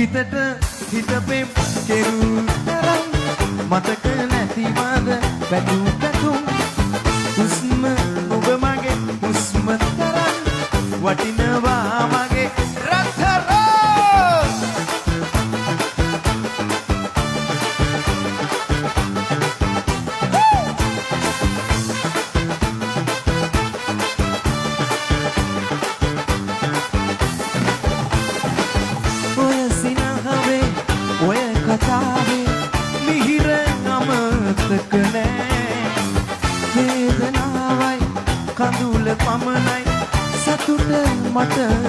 හිතට හිතපෙම් කෙරුතරම් මතක නැතිවද පැටුම් පැටුම් හුස්ම ඔබ මගේ හුස්ම තරම් වටිනවා මගේ රත්තරන් කඳුල පමණයි සතුට මට